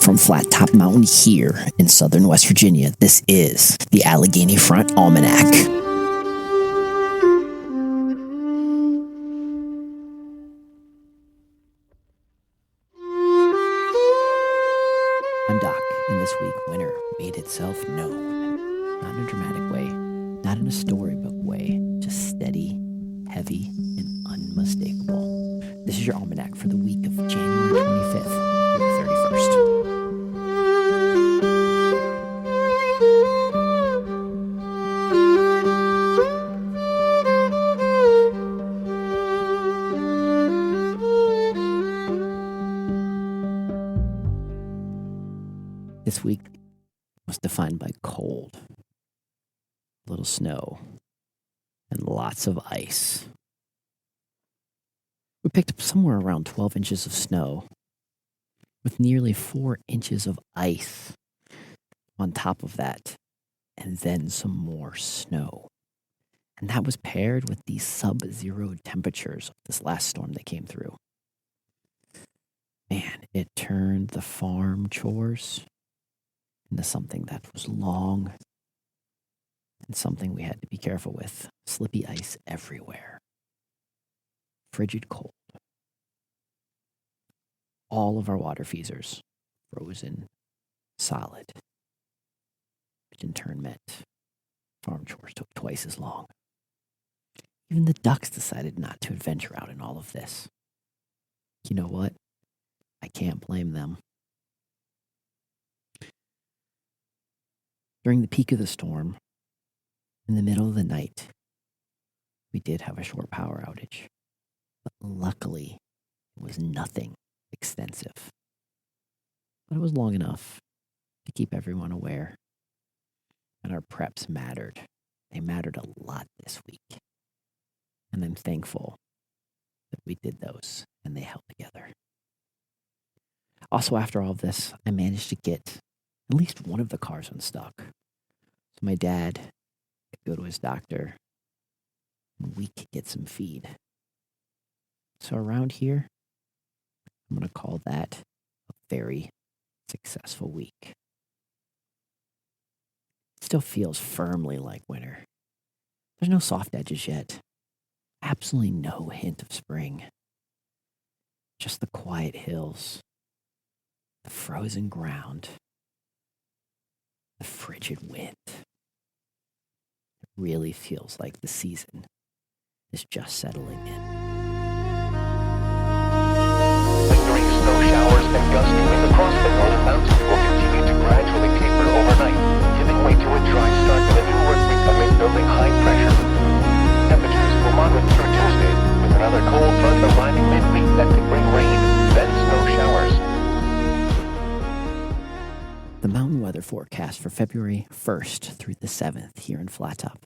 from Flat Top Mountain here in southern West Virginia. This is the Allegheny Front Almanac. I'm Doc, and this week winter made itself known. Not in a dramatic way, not in a storybook way, just steady, heavy, and unmistakable. This is your Almanac for the week of January 25th through the 31st. This week was defined by cold, a little snow, and lots of ice. We picked up somewhere around 12 inches of snow with nearly 4 inches of ice on top of that, and then some more snow. And that was paired with the sub-zero temperatures of this last storm that came through. Man, it turned the farm chores into something that was long and something we had to be careful with. Slippy ice everywhere. Frigid cold. All of our water feeders frozen solid, which in turn meant farm chores took twice as long. Even the ducks decided not to adventure out in all of this. You know what? I can't blame them. During the peak of the storm, in the middle of the night, we did have a short power outage. But luckily, it was nothing extensive. But it was long enough to keep everyone aware. And our preps mattered. They mattered a lot this week. And I'm thankful that we did those and they held together. Also, after all of this, I managed to get at least one of the cars unstuck. So my dad could go to his doctor and we could get some feed. So around here, I'm going to call that a very successful week. It still feels firmly like winter. There's no soft edges yet. Absolutely no hint of spring. Just the quiet hills, the frozen ground, the frigid wind. It really feels like the season is just settling in. Lingering snow showers and gusty wind across the northern mountains will continue to gradually taper overnight, giving way to a dry start with a new work week amid building high pressure. Temperatures will moderate through Tuesday, with another cold front arriving midweek that could bring rain, then snow showers. The mountain weather forecast for February 1st through the 7th here in Flat Top.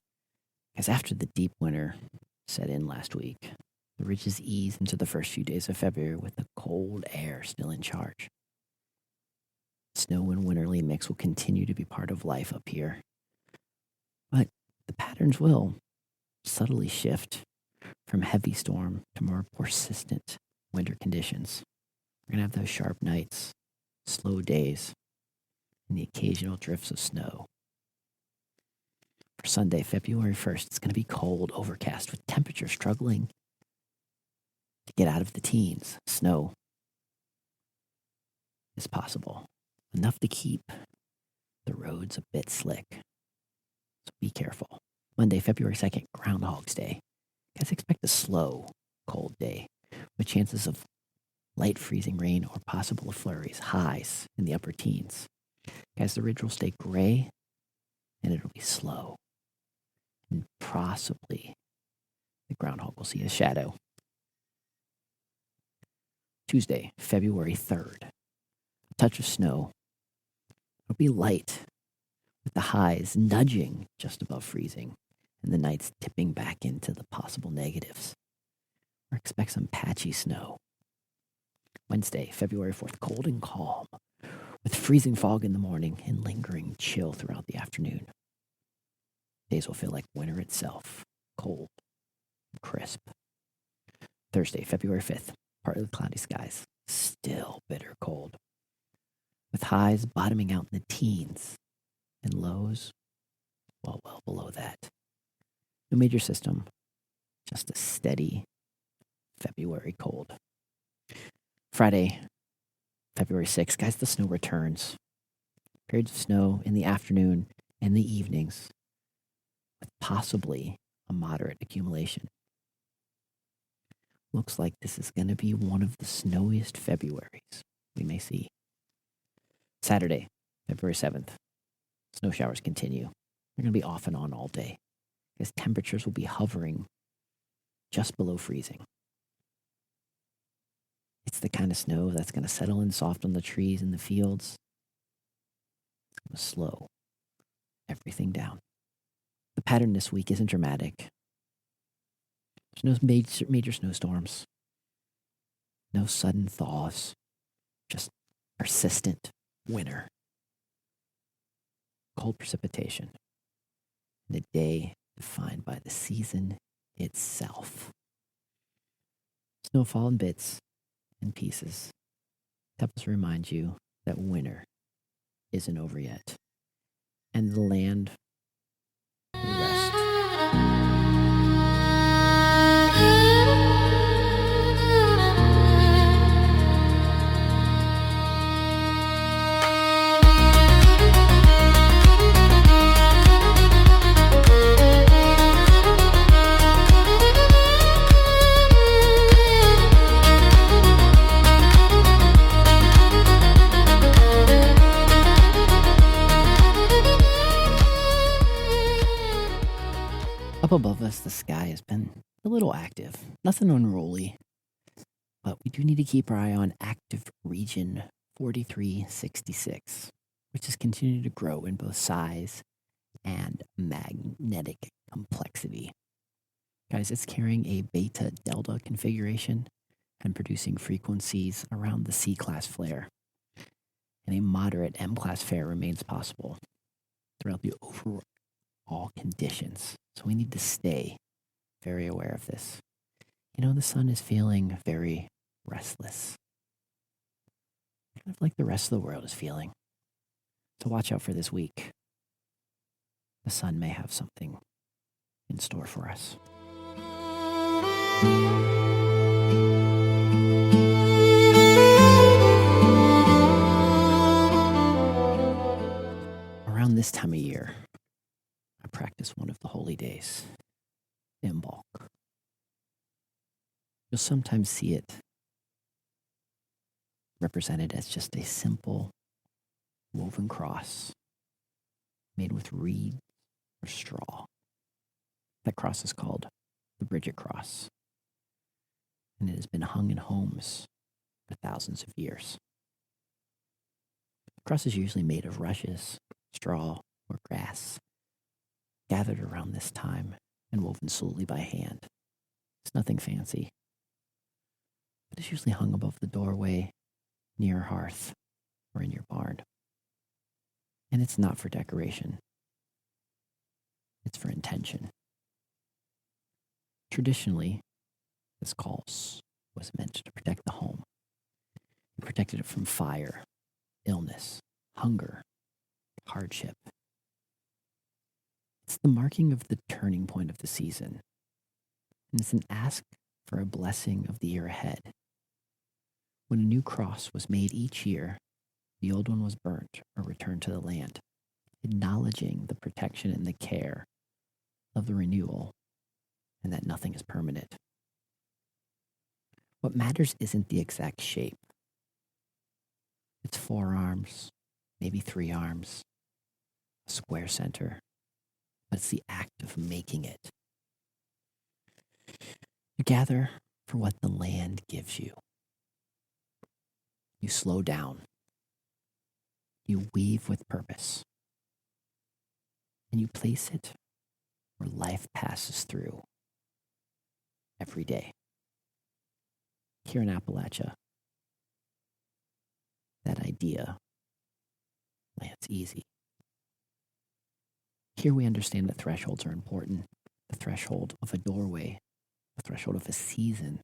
As after the deep winter set in last week, the ridges ease into the first few days of February with the cold air still in charge. Snow and winterly mix will continue to be part of life up here. But the patterns will subtly shift from heavy storm to more persistent winter conditions. We're going to have those sharp nights, slow days, and the occasional drifts of snow. For Sunday, February 1st, it's going to be cold, overcast, with temperatures struggling to get out of the teens. Snow is possible, enough to keep the roads a bit slick. So be careful. Monday, February 2nd, Groundhog's Day. Guys, expect a slow, cold day with chances of light freezing rain or possible flurries, highs in the upper teens. Guys, the ridge will stay gray and it'll be slow. And possibly the groundhog will see a shadow. Tuesday, February 3rd. A touch of snow. It'll be light with the highs nudging just above freezing and the nights tipping back into the possible negatives. Or expect some patchy snow. Wednesday, February 4th, cold and calm, with freezing fog in the morning and lingering chill throughout the afternoon. Days will feel like winter itself, cold and crisp. Thursday, February 5th, partly cloudy skies, still bitter cold. with highs bottoming out in the teens and lows well below that. No major system, just a steady February cold. Friday, February 6th, guys, the snow returns. Periods of snow in the afternoon and the evenings, with possibly a moderate accumulation. Looks like this is going to be one of the snowiest Februaries we may see. Saturday, February 7th, snow showers continue. They're going to be off and on all day, as temperatures will be hovering just below freezing. It's the kind of snow that's going to settle in soft on the trees and the fields. It's going to slow everything down. The pattern this week isn't dramatic. There's no major snowstorms, no sudden thaws, just persistent winter. Cold precipitation, and a day defined by the season itself. Snowfall in bits and pieces. Helps remind you that winter isn't over yet, and the land will rest. Up above us, the sky has been a little active. Nothing unruly, but we do need to keep our eye on active region 4366, which is continuing to grow in both size and magnetic complexity. Guys, it's carrying a beta-delta configuration and producing frequencies around the C-class flare. And a moderate M-class flare remains possible throughout the overall conditions. So we need to stay very aware of this. You know, the sun is feeling very restless, kind of like the rest of the world is feeling. So watch out for this week. The sun may have something in store for us. Around this time of year, I practice one of the holy days, Imbolc. You'll sometimes see it represented as just a simple woven cross made with reed or straw. That cross is called the Bridget Cross, and it has been hung in homes for thousands of years. The cross is usually made of rushes, straw, or grass, gathered around this time and woven solely by hand. It's nothing fancy, but it's usually hung above the doorway, near a hearth, or in your barn. And it's not for decoration. It's for intention. Traditionally, this cross was meant to protect the home. It protected it from fire, illness, hunger, hardship. It's the marking of the turning point of the season, and it's an ask for a blessing of the year ahead. When a new cross was made each year, the old one was burnt or returned to the land, acknowledging the protection and the care of the renewal, and that nothing is permanent. What matters isn't the exact shape. It's 4 arms, maybe 3 arms, a square center, but it's the act of making it. You gather for what the land gives you. You slow down. You weave with purpose. And you place it where life passes through every day. Here in Appalachia, that idea lands easy. Here we understand that thresholds are important. The threshold of a doorway, the threshold of a season,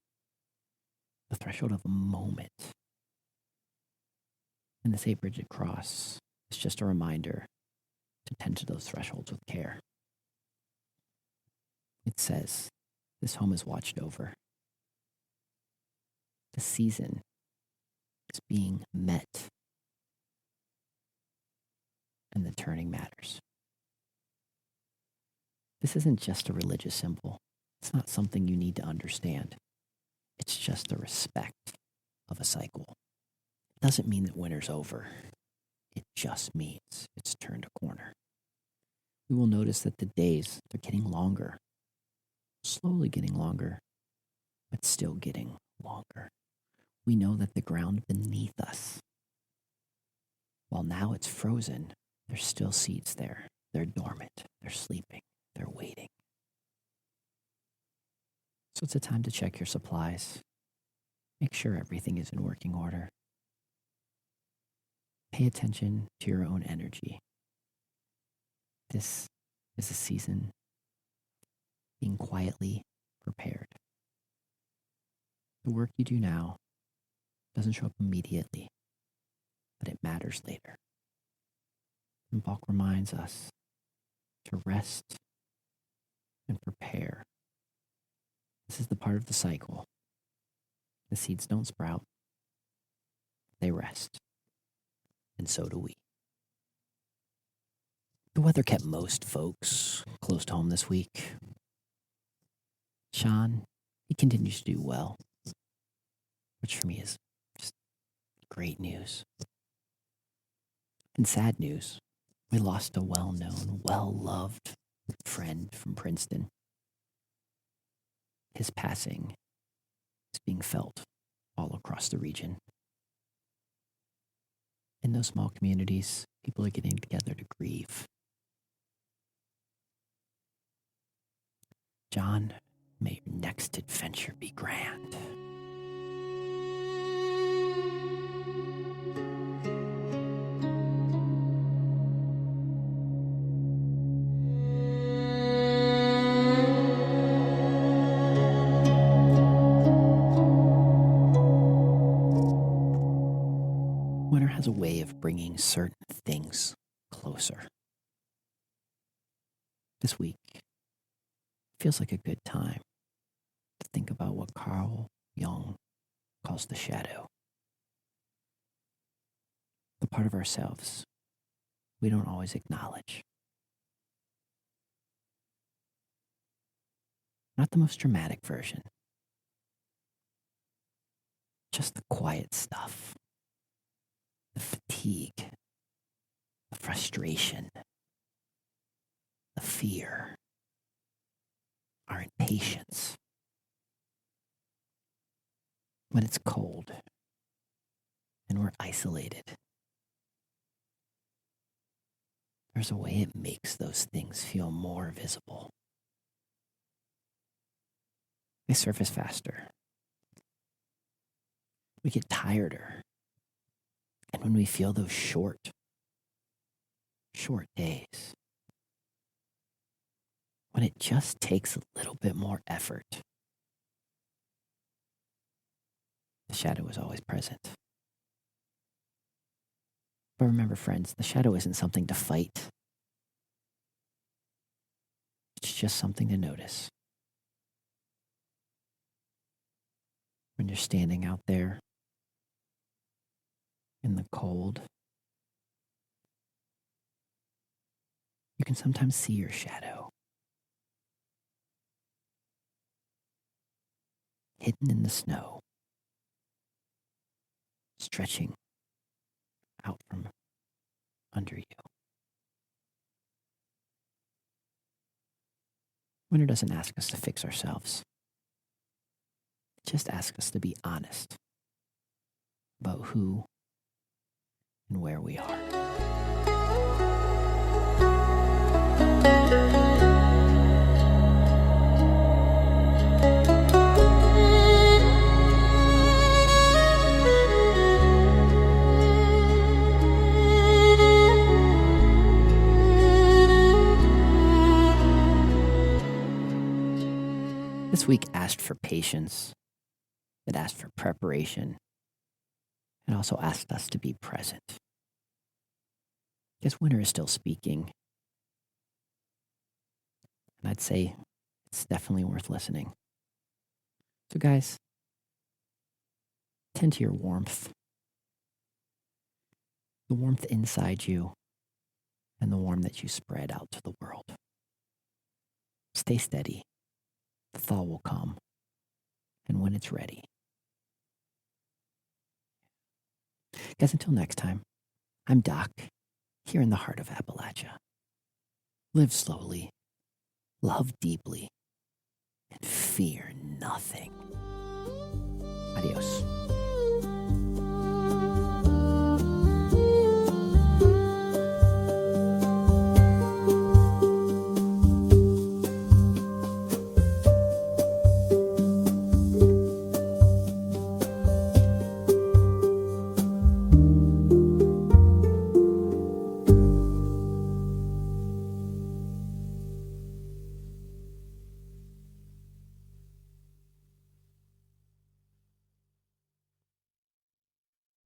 the threshold of a moment. And this 8-bridged cross is just a reminder to tend to those thresholds with care. It says, this home is watched over. The season is being met. And the turning matters. This isn't just a religious symbol. It's not something you need to understand. It's just a respect of a cycle. It doesn't mean that winter's over. It just means it's turned a corner. We will notice that the days are getting longer, slowly getting longer, but still getting longer. We know that the ground beneath us, while now it's frozen, there's still seeds there. They're dormant. They're sleeping. They're waiting. So it's a time to check your supplies. Make sure everything is in working order. Pay attention to your own energy. This is a season being quietly prepared. The work you do now doesn't show up immediately, but it matters later. And Bach reminds us to rest and prepare. This is the part of the cycle. The seeds don't sprout. They rest. And so do we. The weather kept most folks close to home this week. Sean, he continues to do well, which for me is just great news. And sad news, we lost a well-known, well-loved friend from Princeton. His passing is being felt all across the region. In those small communities, people are getting together to grieve. John, may your next adventure be grand. Winter has a way of bringing certain things closer. This week feels like a good time to think about what Carl Jung calls the shadow. The part of ourselves we don't always acknowledge. Not the most dramatic version. Just the quiet stuff. The fatigue. The frustration. The fear. Our impatience. When it's cold and we're isolated, there's a way it makes those things feel more visible. They surface faster. We get tireder. And when we feel those short days, when it just takes a little bit more effort, the shadow is always present. But remember, friends, the shadow isn't something to fight. It's just something to notice. When you're standing out there in the cold, you can sometimes see your shadow hidden in the snow, stretching out from under you. Winter doesn't ask us to fix ourselves. It just asks us to be honest about who and where we are. This week asked for patience. It asked for preparation. and also asked us to be present. Because winter is still speaking. And I'd say it's definitely worth listening. So guys, tend to your warmth. The warmth inside you and the warmth that you spread out to the world. Stay steady. The thaw will come. And when it's ready. Guys, until next time, I'm Doc, here in the heart of Appalachia. Live slowly, love deeply, and fear nothing. Adios.